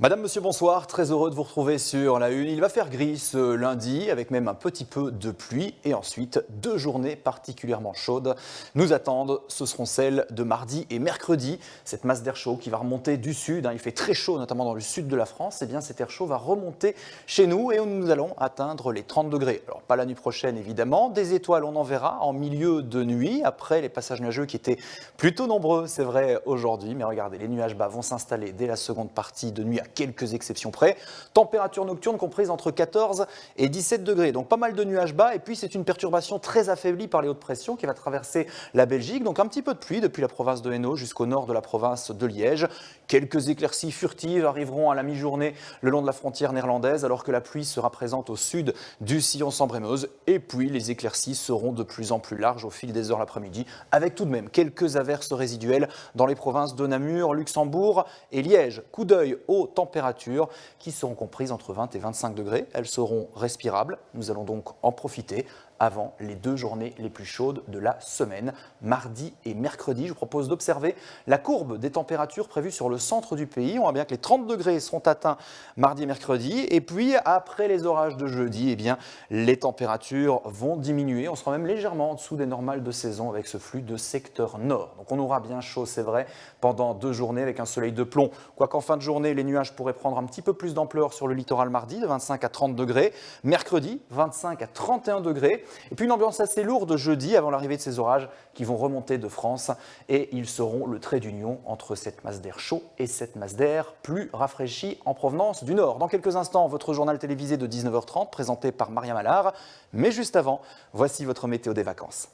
Madame, monsieur, bonsoir. Très heureux de vous retrouver sur la Une. Il va faire gris ce lundi avec même un petit peu de pluie et ensuite 2 journées particulièrement chaudes nous attendent. Ce seront celles de mardi et mercredi. Cette masse d'air chaud qui va remonter du sud, il fait très chaud notamment dans le sud de la France, et bien cet air chaud va remonter chez nous et nous allons atteindre les 30 degrés. Alors pas la nuit prochaine évidemment, des étoiles on en verra en milieu de nuit après les passages nuageux qui étaient plutôt nombreux, c'est vrai aujourd'hui, mais regardez, les nuages bas vont s'installer dès la seconde partie de nuit à quelques exceptions près. Température nocturne comprise entre 14 et 17 degrés. Donc pas mal de nuages bas. Et puis c'est une perturbation très affaiblie par les hautes pressions qui va traverser la Belgique. Donc un petit peu de pluie depuis la province de Hainaut jusqu'au nord de la province de Liège. Quelques éclaircies furtives arriveront à la mi-journée le long de la frontière néerlandaise alors que la pluie sera présente au sud du sillon Sambre-et-Meuse. Et puis les éclaircies seront de plus en plus larges au fil des heures l'après-midi avec tout de même quelques averses résiduelles dans les provinces de Namur, Luxembourg et Liège. Coup d'œil aux températures qui seront comprises entre 20 et 25 degrés. Elles seront respirables. Nous allons donc en profiter avant les 2 journées les plus chaudes de la semaine, mardi et mercredi. Je vous propose d'observer la courbe des températures prévues sur le centre du pays. On voit bien que les 30 degrés seront atteints mardi et mercredi. Et puis, après les orages de jeudi, eh bien, les températures vont diminuer. On sera même légèrement en dessous des normales de saison avec ce flux de secteur nord. Donc on aura bien chaud, c'est vrai, pendant 2 journées avec un soleil de plomb. Quoiqu'en fin de journée, les nuages pourraient prendre un petit peu plus d'ampleur sur le littoral mardi, de 25 à 30 degrés. Mercredi, 25 à 31 degrés. Et puis une ambiance assez lourde jeudi avant l'arrivée de ces orages qui vont remonter de France et ils seront le trait d'union entre cette masse d'air chaud et cette masse d'air plus rafraîchie en provenance du nord. Dans quelques instants, votre journal télévisé de 19h30 présenté par Maria Malard. Mais juste avant, voici votre météo des vacances.